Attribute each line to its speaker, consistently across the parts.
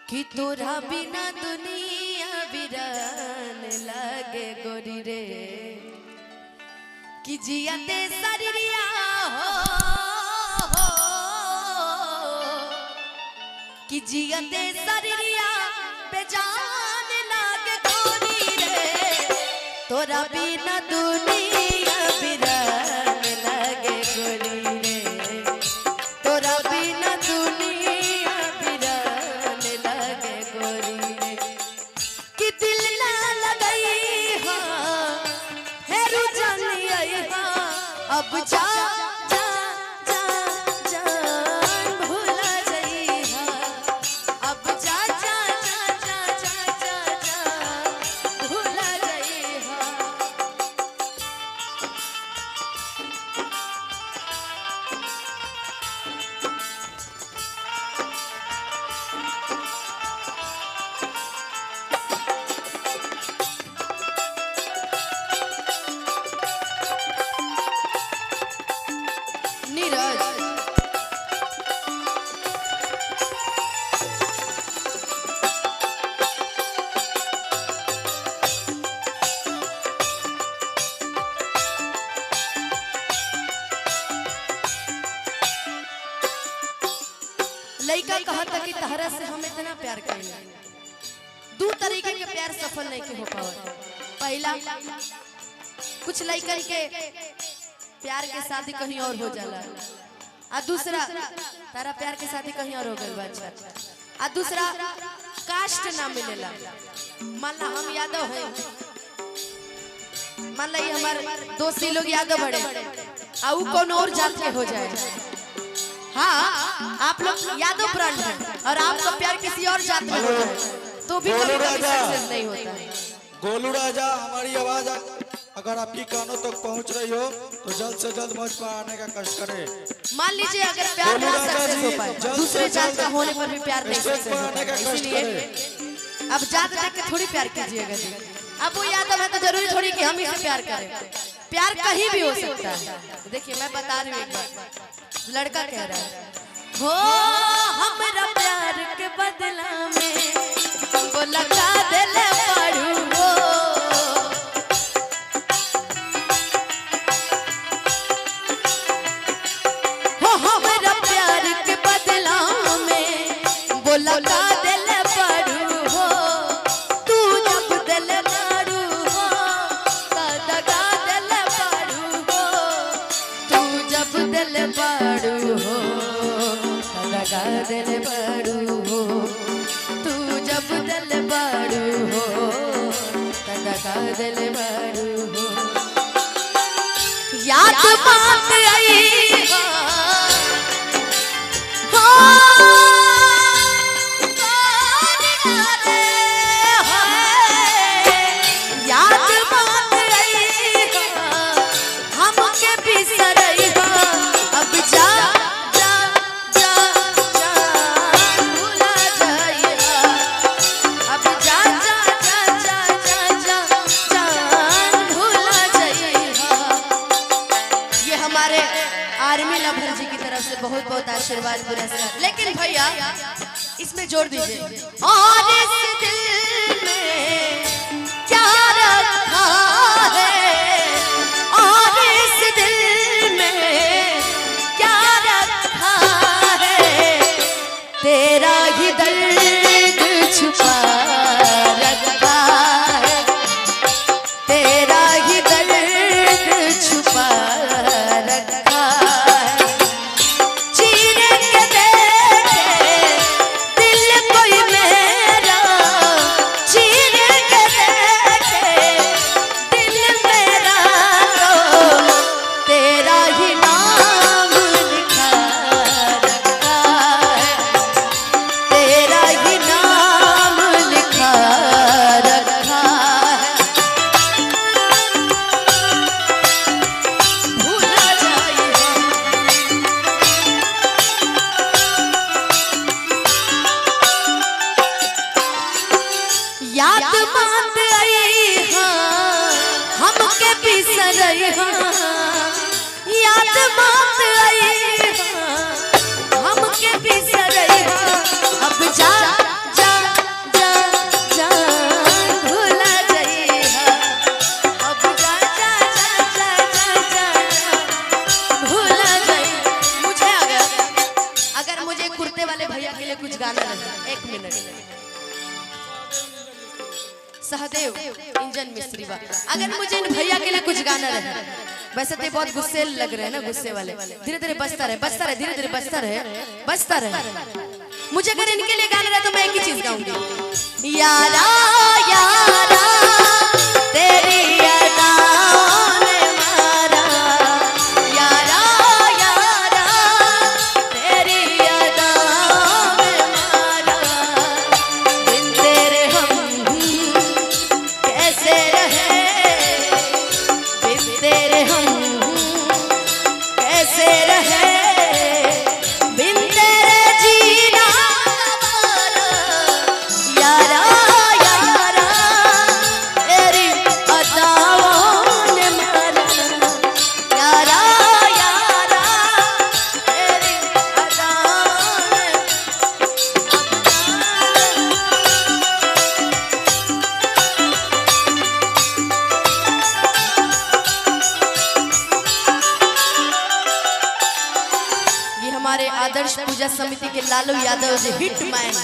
Speaker 1: कि तोरा बिना दुनिया वीरान लागे गोरी रे कि जियाते शरीरिया हो कि जियाते शरीरिया बेजान लागे गोरी रे तोरा बिना दुनिया वीरान लागे गोरी रे तोरा बिना दुनिया वीरान लागे गोरी रे कि दिल ना लगई हा हेरु जानी आई हा अब जा जा जा जान भूला जाई हा अब जा जा जा जा जा जा जा भूला जाई हा नीरज लड़का कहता कि तहरा से हम इतना प्यार करेंगे दो तरीके के प्यार सफल नहीं के हो पावत पहला कुछ लड़कन के प्यार के शादी कहीं और हो जाला आ दूसरा तारा प्यार के शादी कहीं और हो गइल बा अच्छा आ दूसरा कास्ट ना मिलेला मान ला हम यादव हैं मान ला ये हमारे दोस्ती लोग यादव बड़े आ उ कौन और जात के हो जाए हाँ आप लोग यादव ब्रांड हैं और आपका प्यार किसी और जात में हो जाए तो भी कभी सक्सेस नहीं होता है।
Speaker 2: गोलू राजा हमारी आवाज अगर आपकी कानों तक पहुंच रही हो तो जल्द से जल्द मुझ पर आने का कष्ट करें।
Speaker 1: मान लीजिए अगर प्यार ना सक्सेस हो पाए दूसरे जात का होने पर भी प्यार नहीं सक्सेस होता इसलिए अब जात देख के थोड़ी प्यार कीजिएगा जी अब वो यादव है तो जरूरी थोड़ी कि हम इसे प्यार करें प्यार कहीं भी हो सकता है। देखिए मैं बता रही हूँ एक बार लड़का कह रहा है हो हमरा प्यार के बदला में वो लगा देले पड़ू हो हमरा प्यार के बदला में वो लगा देले पड़ू हो तू जब दिल मारू हो ता दगा देले पड़ू हो तू जब दिल पड़ू हो ता दगा देले पड़ू हो तू जब दिल पड़ू हो ता दगा देले पड़ू हो याद बात आई आर्मी लवर जी की तरफ से बहुत बहुत आशीर्वाद पुरस्कार। लेकिन भैया इसमें जोड़ दीजिए और इस दिल में क्या रखा है और इस दिल में क्या रखा है तेरा ही दर्द छुपा रखा है तेरा ही दर्द छुपा याद बात आई हाँ हमके बिसरई हाँ याद बात आई हाँ हमके बिसरई हाँ अब जा जा एक मिनट। सहदेव इंजन मिस्त्री बा। अगर मुझे इन भैया के लिए कुछ गाना रहे, वैसे तो बहुत गुस्से लग रहे हैं ना, गुस्से वाले, धीरे धीरे बजता रहे, धीरे धीरे बजता रहे। मुझे अगर इनके लिए गाना रहे तो मैं एक ही चीज गाऊंगी, यारा यारा तेरी अदाओं ने मारा, यारा यारा तेरी अदाओं ने मारा, बिन तेरे हम कैसे रहे, बिन तेरे हम कैसे रहे, बिन तेरे जीना हमारा, यारा यारा तेरी अदाओं ने मारा, यारा यारा तेरी अदाओं ने ये हमारे आदर्श पूजा समिति के लालू यादव जी हिट मैन,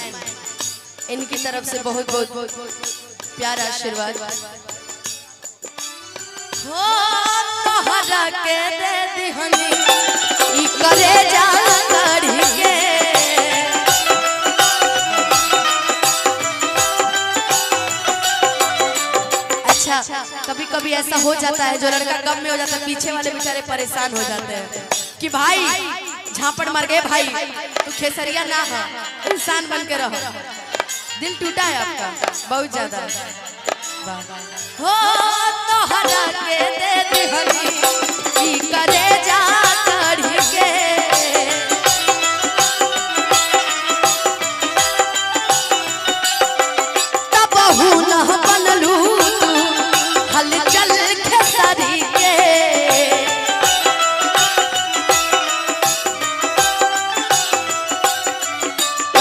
Speaker 1: इनकी तरफ से बहुत बहुत प्यारा आशीर्वाद। हो तोहरा के दे दिहनी ई करे जा कढ़ी के, अच्छा कभी कभी ऐसा हो जाता है, जो लड़का कम में हो जाता है, पीछे वाले बेचारे परेशान हो जाते हैं कि भाई झापड़ मर गए भाई, तू खेसरिया ना हो, इंसान बन के रहो। दिल टूटा है आपका बहुत ज्यादा। हो तोहरा के दे दिहनी ई करे जा कढ़ी के, तब न बनलू तू हलचल खेसरी के,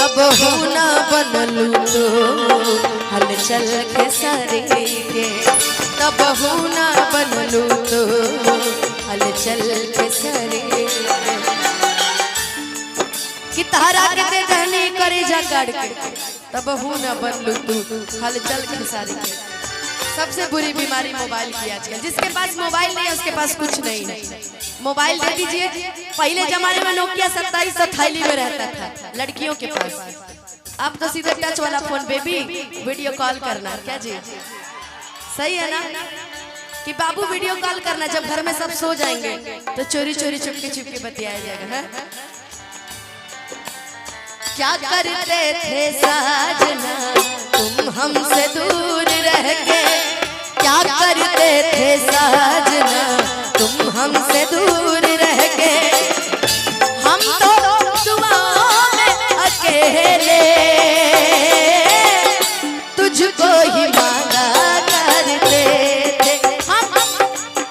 Speaker 1: न बनलू तो हलचल खेसरी के, तब न बनलू तो हलचल खेसरी के, कि तारा के दे धनी करे जा काट के, तब न बनलू तू हलचल खेसरी के। सबसे बुरी बीमारी मोबाइल की आजकल, जिसके पास मोबाइल नहीं है उसके पास कुछ नहीं है। मोबाइल दे दीजिए, पहले जमाने में नोकिया 2700 थैली में रहता था लड़कियों के पास, अब तो सीधे टच वाला फोन, बेबी वीडियो कॉल करना, क्या जी सही है ना, कि बाबू वीडियो कॉल करना, जब घर में सब सो जाएंगे तो चोरी चोरी चुपके चुपके बतियाया जाएगा है? क्या करते थे साजना तुम हमसे दूर रह के, क्या करते थे साजना तुम हमसे दूर रह के, हम तो दुआओं में अकेले तुझको ही मांगा करते थे।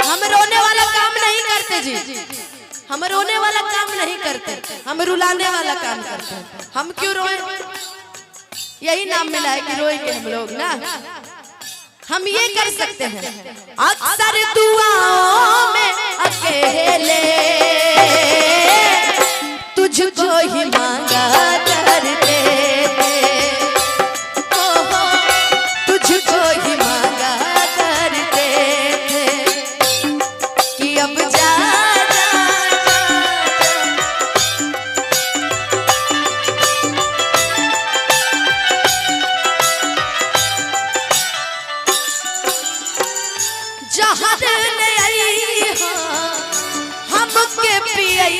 Speaker 1: हम रोने वाला काम नहीं करते जी, हम रोने वाला काम नहीं करते, हम रुलाने वाला काम करते हैं। हम क्यों रोए, यही नाम मिला है कि रोएंगे हम लोग ना। हम ये कर सकते हैं, अक्सर दुआओं में अकेले तुझको ही मांगा करते थे, तुझको ही मांगा करते थे, कि अब जा जहर ले आई हमके पियई